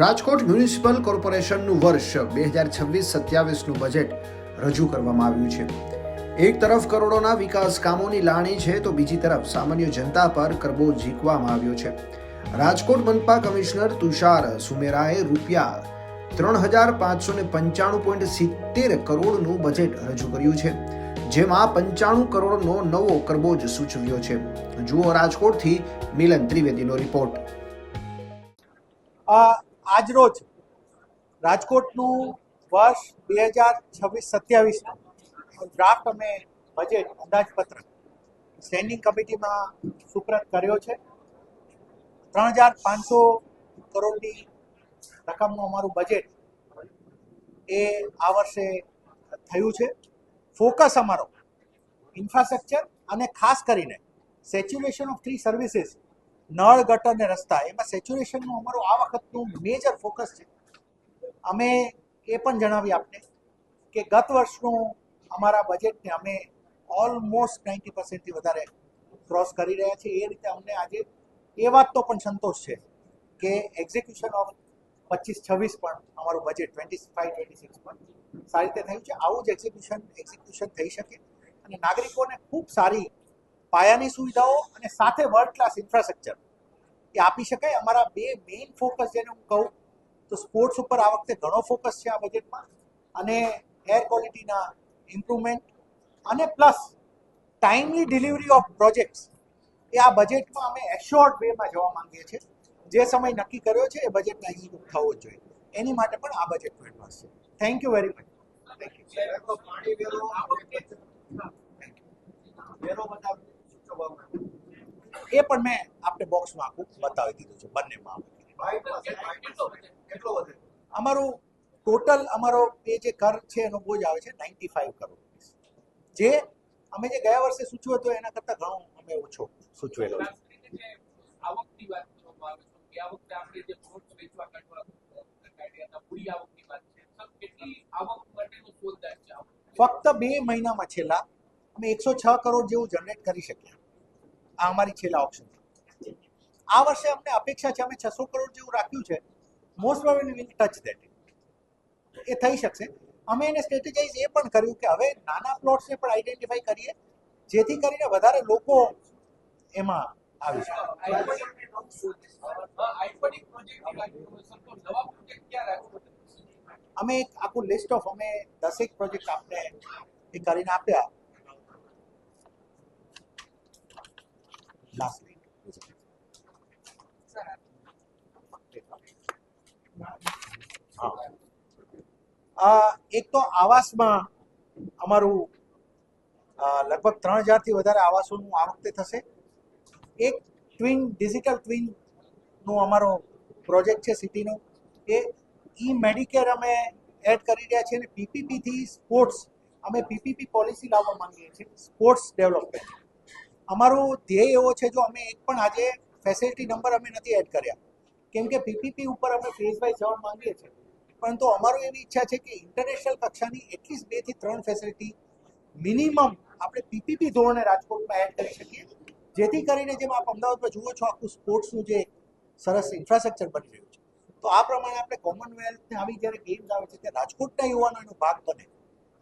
Rajkot municipal કોર્પોરેશનનું વર્ષ 2026-27નું budget રજૂ કરવામાં આવ્યું છે। એક તરફ કરોડોના વિકાસ કામોની લાણી છે તો બીજી તરફ સામાન્ય જનતા પર કરબો ઝીકવામાં આવ્યો છે। રાજકોટ મનપા કમિશનર તુષાર સુમેરાએ રૂપિયા 3595.70 કરોડનું બજેટ રજૂ કર્યું છે, જેમાં 95 કરોડનો નવો કરબોજ સૂચવ્યો છે। જુઓ રાજકોટથી મિલન ત્રિવેદીનો રિપોર્ટ। આજરોજ રાજકોટનું વર્ષ 2026-27 ડ્રાફ્ટ અમે બજેટ અંદાજપત્ર સ્ટેન્ડિંગ કમિટીમાં સુપ્રત કર્યો છે। 3500 કરોડની રકમનું અમારું બજેટ એ આ વર્ષે થયું છે। ફોકસ અમારો ઇન્ફ્રાસ્ટ્રક્ચર અને ખાસ કરીને સેચ્યુરેશન ઓફ 3 સર્વિસીસ, નળ, ગટર ને રસ્તા, એમાં સેચ્યુરેશનનું અમારું આ વખતનું મેજર ફોકસ છે। અમે એ પણ જણાવી આપને કે ગત વર્ષનું અમારા બજેટને અમે ઓલમોસ્ટ 90%થી વધારે ક્રોસ કરી રહ્યા છીએ। એ રીતે અમને આજે એ વાતનો પણ સંતોષ છે કે એક્ઝિક્યુશન ઓફ 25-26 પણ અમારું બજેટ 25-26 પણ સારી રીતે થયું છે। આવું જ એક્ઝિક્યુશન થઈ શકે અને નાગરિકોને ખૂબ સારી પાયાની સુવિધાઓ અને સાથે વર્લ્ડ ક્લાસ ઇન્ફ્રાસ્ટ્રક્ચર એ આપી શકાય। અમારા બે મેઇન ફોકસ જેને હું કહું તો સ્પોર્ટ્સ ઉપર આ વખતે ઘણો ફોકસ છે આ બજેટમાં, અને એર ક્વોલિટીના ઇમ્પ્રુવમેન્ટ અને plus timely delivery of projects એ આ બજેટમાં અમે એશ્યોર્ડ વેમાં જવા માંગીએ છીએ। જે સમય નક્કી કર્યો છે એ બજેટને એક્ઝિક્યુટ થવો જ જોઈએ, એની માટે પણ આ બજેટનો એડવાન્સ છે। Thank you very much. એ પણ મેં આપણે બોક્સમાં આખું બતાવી દીધું છે બંનેમાં। અમારું ટોટલ અમારો એ જે કર છે એનો બોજ આવે છે 95 કરોડ, જે અમે જે ગયા વર્ષે સૂચવ્યો હતો એના કરતાં ઘણો અમે ઓછો સૂચવેલો છે। ફક્ત 2 મહિનામાં છેલ્લા અમે 106 કરોડ જેવું જનરેટ કરી શક્યા। આ અમારી છેલ્લા ઓપ્શન। આ વર્ષે અમને અપેક્ષા છે અમે 600 કરોડ જેવું રાખ્યું છે। Most probably will touch that, એ થઈ શકશે। અમે એને સ્ટ્રેટેજાઇઝ એ પણ કર્યું કે હવે નાના પ્લોટ્સને પણ આઈડેન્ટિફાઈ કરીએ જેથી કરીને વધારે લોકો એમાં આવી શકે। અમે એક આખું લિસ્ટ ઓફ અમે 10 પ્રોજેક્ટ આપને એ કરીને આપ્યા લાસ્ટ વીક। એક તો આવાસમાં અમારું લગભગ 3000થી વધારે આવાસોનું આ વખતે થશે। એક ડિજિટલ ટ્વિનનો અમારો પ્રોજેક્ટ છે સિટીનો, એ ઈ મેડિકેર અમે એડ કરી રહ્યા છીએ, અને પીપીપીથી સ્પોર્ટ્સ અમે પીપીપી પોલિસી લાવવા માંગીએ છીએ, સ્પોર્ટ્સ ડેવલપમેન્ટ। અમારું ધ્યેય એવો છે, જો અમે એક પણ આજે ફેસિલિટી નંબર અમે નથી એડ કર્યા કેમ કે પીપીપી ઉપર અમે ફેઝ વાઇઝ જવા માંગીએ છીએ, પરંતુ અમારું એવી ઈચ્છા છે કે ઇન્ટરનેશનલ કક્ષાની એટલીસ્ટ 2 થી 3 ફેસિલિટી મિનિમમ આપણે પીપીપી ધોરણે રાજકોટમાં એડ કરી શકીએ, જેથી કરીને જેમ આપ અમદાવાદમાં જુઓ છો આખું સ્પોર્ટ્સનું જે સરસ ઇન્ફ્રાસ્ટ્રક્ચર બની રહ્યું છે, તો આ પ્રમાણે આપણે કોમનવેલ્થને આવી જ્યારે ગેમ્સ આવે છે ત્યારે રાજકોટના યુવાનો એનો ભાગ બને,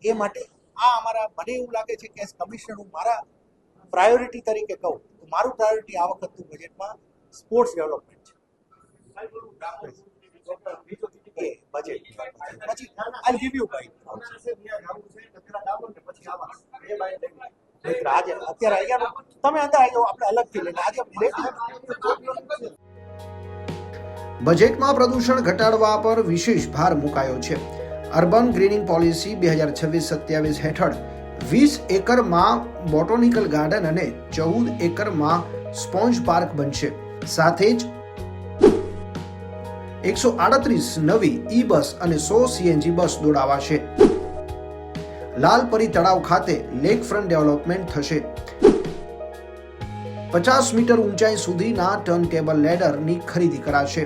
એ માટે આ અમારા મને એવું લાગે છે કે એઝ કમિશનર હું મારા પ્રાયોરિટી તરીકે કહું તો મારું પ્રાયોરિટી આ વખતનું બજેટમાં સ્પોર્ટ્સ ડેવલપમેન્ટ છે। બજેટ પછી આઈ ગીવ યુ બાય આજે અત્યારે અહીંયા તમે અંદર આવી જાઓ, આપણે અલગથી લઈને આજે બજેટમાં પ્રદૂષણ ઘટાડવા પર વિશેષ ભાર મુકાયો છે। અર્બન ગ્રીનિંગ પોલિસી 2026-27 હેઠળ 20 એકરમાં બોટોનિકલ ગાર્ડન અને 14 એકરમાં સ્પોન્જ પાર્ક બનશે। સાથે જ 138 નવી ઈ બસ અને 100 સીએનજી બસ દોડાવાશે। લાલપરી તળાવ ખાતે લેક ફ્રન્ટ ડેવલપમેન્ટ થશે। 50 મીટર ઊંચાઈ સુધીના ટર્ન ટેબલ લેડરની ખરીદી કરાશે।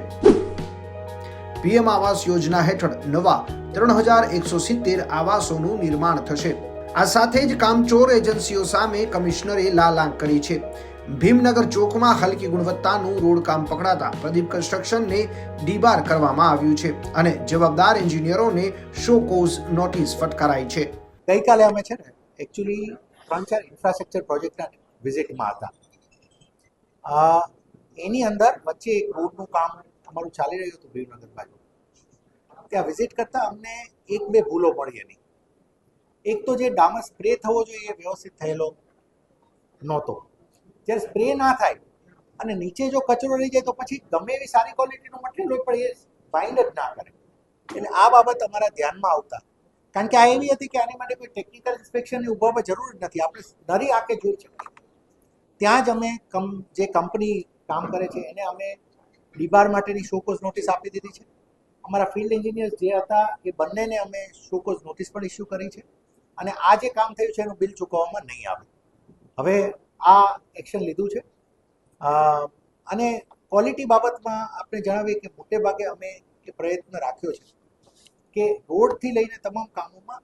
પીએમ આવાસ યોજના હેઠળ નવા 3170 આવાસોનું નિર્માણ થશે। આ સાથે જ કામચોર એજન્સીઓ સામે કમિશનરે લાલ આંખ કરી છે। ભીમનગર ચોકમાં હલકી ગુણવત્તાનું રોડ કામ પકડાતા પ્રદીપ કન્સ્ટ્રક્શનને ડીબાર કરવામાં આવ્યું છે અને જવાબદાર એન્જિનિયરોને શો કોઝ નોટિસ ફટકારાઈ છે. ગઈકાલે અમે છે ને એકચ્યુઅલી 3-4 ઇન્ફ્રાસ્ટ્રક્ચર પ્રોજેક્ટના વિઝિટમાં હતા. એની અંદર વચ્ચે એક રોડનું કામ અમારું ચાલી રહ્યું હતું ભીમનગર બાજુ. ત્યાં વિઝિટ કરતાં અમને 1-2 ભૂલો મળી એની. એક તો જે ડામર સ્પ્રે થવો જોઈએ એ વ્યવસ્થિત થયેલો નહોતો. જ્યારે સ્પ્રે ના થાય અને નીચે જો કચરો રહી જાય તો પછી ગમે એવી સારી ક્વોલિટીનું મટીરિયલ હોય પણ એ બાઇન્ડ જ ના કરે. એટલે આ બાબત અમારા ધ્યાનમાં આવતા, કારણ કે આ એવી હતી કે આની માટે કોઈ ટેકનિકલ ઇન્સ્પેક્શનની ઉભાવવા જરૂર જ નથી, આપણે નરી આંખે જોઈ શકીએ. ત્યાં જ અમે જે કંપની કામ કરે છે એને અમે ડીબાર માટેની શોકોઝ નોટિસ આપી દીધી છે. અમારા ફિલ્ડ એન્જિનિયર્સ જે હતા એ બંનેને અમે શોકોઝ નોટિસ પણ ઇસ્યુ કરી છે અને આ જે કામ થયું છે એનું બિલ ચૂકવવામાં નહીં આવે. હવે આ એક્શન લીધું છે. અને ક્વોલિટી બાબતમાં આપણે જણાવીએ કે મોટે ભાગે અમે એ પ્રયત્ન રાખ્યો છે કે રોડથી લઈને તમામ કામોમાં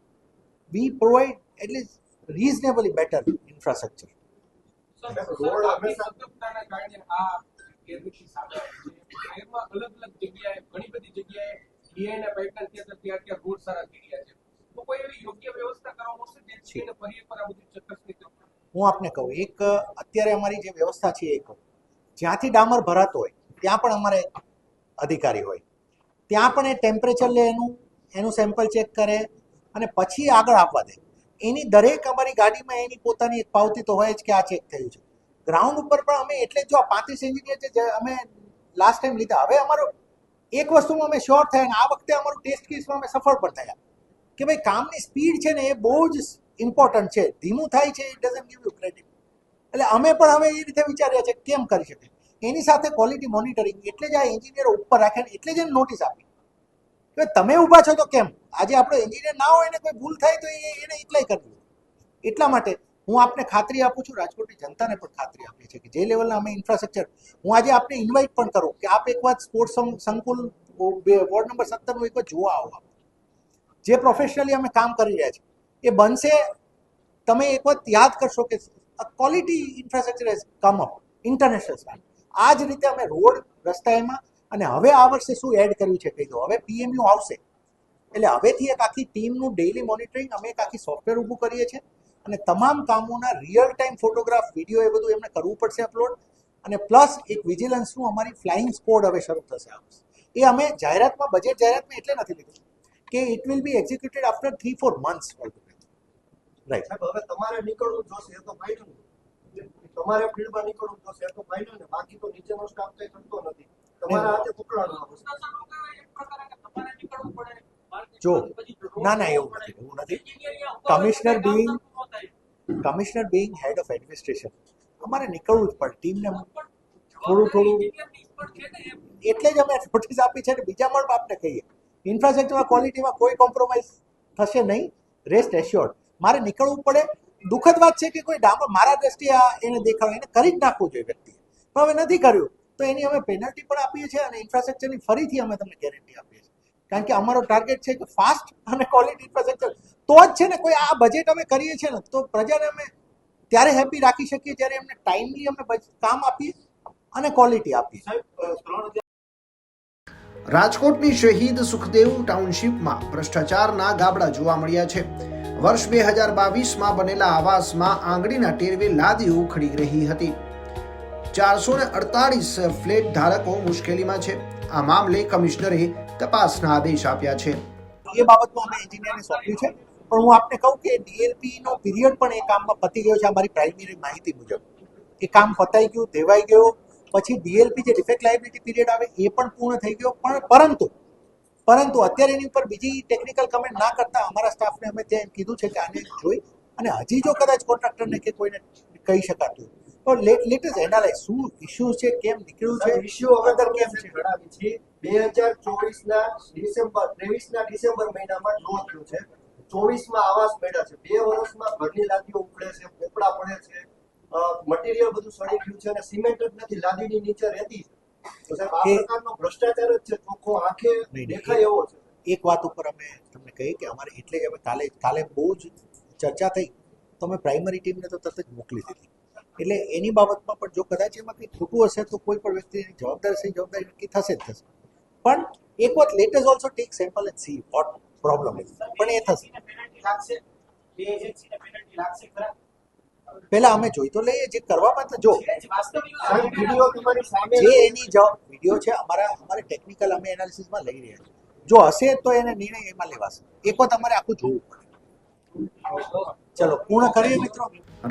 વી પ્રોવાઈડ એટલે રીઝનેબલી બેટર ઇન્ફ્રાસ્ટ્રક્ચર. હું આપને કહું, એક અત્યારે અમારી જે વ્યવસ્થા છે એક જ્યાંથી ડામર ભરાતો હોય ત્યાં પણ અમારે અધિકારી હોય, ત્યાં પણ એ ટેમ્પરેચર લે, એનું સેમ્પલ ચેક કરે અને પછી આગળ આપવા દે. એની દરેક અમારી ગાડીમાં એની પોતાની એક પાવતી તો હોય જ કે આ ચેક થયું છે. ગ્રાઉન્ડ ઉપર પણ અમે એટલે જો 35 એન્જિનિયર જે અમે લાસ્ટ ટાઈમ લીધા, હવે અમારો એક વસ્તુમાં અમે શ્યોર થયા અને આ વખતે અમારું ટેસ્ટ કેસમાં અમે સફળ પણ થયા કે ભાઈ કામની સ્પીડ છે ને એ બહુ જ ઇમ્પોર્ટન્ટ છે. ધીમું થાય છે it doesn't give you credit. એટલે અમે પણ હવે એ રીતે વિચાર્યા છે કેમ કરી શકે. એની સાથે ક્વોલિટી મોનિટરિંગ, એટલે જ આ એન્જિનિયરો ઉપર રાખે ને એટલે જ એને નોટિસ આપી કે તમે ઊભા છો તો કેમ. આજે આપણો એન્જિનિયર ના હોય ને કોઈ ભૂલ થાય તો એને એટલાય કરવું. એટલા માટે હું આપને ખાતરી આપું છું, રાજકોટની જનતાને પણ ખાતરી આપી છે કે જે લેવલના અમે ઇન્ફ્રાસ્ટ્રક્ચર, હું આજે આપને ઇન્વાઇટ પણ કરું કે આપ એક વાર સ્પોર્ટ્સ સંકુલ વોર્ડ નંબર 17નું એક વાર જોવા આવો. જે પ્રોફેશનલી અમે કામ કરી રહ્યા છીએ એ બનશે. તમે એક વખત યાદ કરશો કે quality infrastructure has come up international standard. આ જ રીતે અમે રોડ, રસ્તા એમાં, અને હવે આ વર્ષે શું એડ કર્યું છે કહી દો. હવે PMU આવશે એટલે હવેથી એક આખી ટીમનું ડેઇલી મોનિટરિંગ, અમે એક આખી સોફ્ટવેર ઊભું કરીએ છીએ અને તમામ કામોના રિયલ ટાઈમ ફોટોગ્રાફ, વિડીયો એ બધું એમને કરવું પડશે અપલોડ. અને પ્લસ એક વિજિલન્સનું અમારી ફ્લાઇંગ સ્કોડ હવે શરૂ થશે. એ અમે જાહેરાતમાં, બજેટ જાહેરાતમાં એટલે નથી લીધું કે it will be executed after 3-4 months. Right. હવે તમારે નીકળવું જોશે એ તો ફાઇનલ, તમારે ફીલ્ડમાં નીકળવું જોશે એ તો ફાઇનલ ને, બાકી તો નીચેનો સ્ટાફ કઈ કરતો નથી. તમારા હાથે પકડાડો. જો ના એવું નથી. Commissioner being head of administration અમારે નીકળવું જ પડે ટીમને થોડું એટલે જ અમે નોટિસ આપી છે. બીજા પણ આપને કહીએ ઇન્ફ્રાસ્ટ્રક્ચરમાં ક્વોલિટીમાં કોઈ કોમ્પ્રોમાઇઝ થશે નહીં, રેસ્ટ એશ્યોર્ડ. મારે નીકળવું પડે. દુઃખદ વાત છે કે કોઈ ડામર મારા દ્રષ્ટિએ એને દેખાડો, એને કરી જ નાખવું જોઈએ વ્યક્તિએ, પણ હવે નથી કર્યું તો એની અમે પેનલ્ટી પણ આપીએ છીએ અને ઇન્ફ્રાસ્ટ્રક્ચરની ફરીથી અમે તમને ગેરંટી આપીએ છીએ. કારણ કે અમારો ટાર્ગેટ છે કે ફાસ્ટ અને ક્વોલિટી ઇન્ફ્રાસ્ટ્રક્ચર તો જ છે ને. કોઈ આ બજેટ અમે કરીએ છીએ ને તો પ્રજાને અમે ત્યારે હેપી રાખી શકીએ જ્યારે એમને ટાઈમલી અમે કામ આપીએ અને ક્વોલિટી આપીએ. રાજકોટની શહીદ સુખદેવ ટાઉનશીપમાં ભ્રષ્ટાચારના ગાબડા જોવા મળ્યા છે. વર્ષ 2022માં બનેલા આવાસમાં આંગળીના ટેરવે લાદીઓ ખડી રહી હતી. 448 ફ્લેટ ધારકો મુશ્કેલીમાં છે. આ મામલે કમિશનરે તપાસના આદેશ આપ્યા છે. એ બાબતમાં અમે એન્જિનિયરને સોંપ્યું છે, પણ હું આપને કહું કે DLPનો પીરિયડ પણ એ કામમાં પતી ગયો છે. અમારી પ્રાઇમરી માહિતી મુજબ એ કામ પતાઈ ગયું, દેવાઈ ગયો. પછી DLP જે ડિફેક્ટ લાયબિલિટી પીરિયડ આવે એ પણ પૂર્ણ થઈ ગયો. પરંતુ અત્યારે એની ઉપર બીજી ટેકનિકલ કમેન્ટ ના કરતા અમારા સ્ટાફને અમે ત્યાં કીધું છે કે આને જોઈ અને હજી જો કદાચ કોન્ટ્રાક્ટરને કે કોઈને કહી શકાતું તો લેટ અસ એનાલાઇઝ શું ઇશ્યુ છે, કેમ નીકળ્યું છે, ઇશ્યુ અંદર કેમ છે ગણાવી છે. 2023ના ડિસેમ્બર મહિનામાં ડ્રો થયું છે. 24માં આવાસ મળ્યા છે. 2 વર્ષમાં ઘરની લાદીઓ ઉખડે છે, પોપડા પડે છે, મટીરિયલ બધું સડી ગયું છે અને સિમેન્ટ જ નથી, લાદીની નીચે રહેતી છે. તો સાહેબ આ પ્રકારનો ભ્રષ્ટાચાર જ છે, ચોખ્ખો આંખે દેખાય એવો છે. એક વાત ઉપર અમે તમને કહીએ કે અમારે એટલે જ અમે કાલે બહુ જ ચર્ચા થઈ તો અમે પ્રાઇમરી ટીમને તો તરત જ મોકલી દીધી એટલે એની બાબતમાં પણ જો કદાચ એમાં કંઈ ખોટું હશે તો કોઈ પણ વ્યક્તિની જવાબદારી નક્કી થશે જ થશે. પણ એક વખત let us also tech sample and see what problem is. પણ એ થશે. પહેલા અમે જોઈ તો લઈએ જે કરવામાં તો જો સાહેબ વિડીયો તમારી સામે જે એની વિડીયો છે અમારે ટેકનિકલ અમે એનાલિસિસમાં લઈ રહ્યા છીએ. જો હશે તો એને નિર્ણય એમાં લેવાશે. એક વખત અમારે આખું જોવું પડે. ચલો પૂર્ણ કરીએ મિત્રો.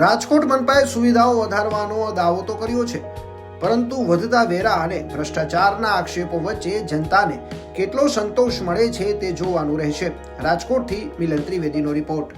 રાજકોટ મનપાએ સુવિધાઓ વધારવાનો દાવો તો કર્યો છે, પરંતુ વધતા વેરા અને ભ્રષ્ટાચારના આક્ષેપો વચ્ચે જનતાને કેટલો સંતોષ મળે છે તે જોવાનું રહેશે. રાજકોટથી મિલન ત્રિવેદીનો રિપોર્ટ.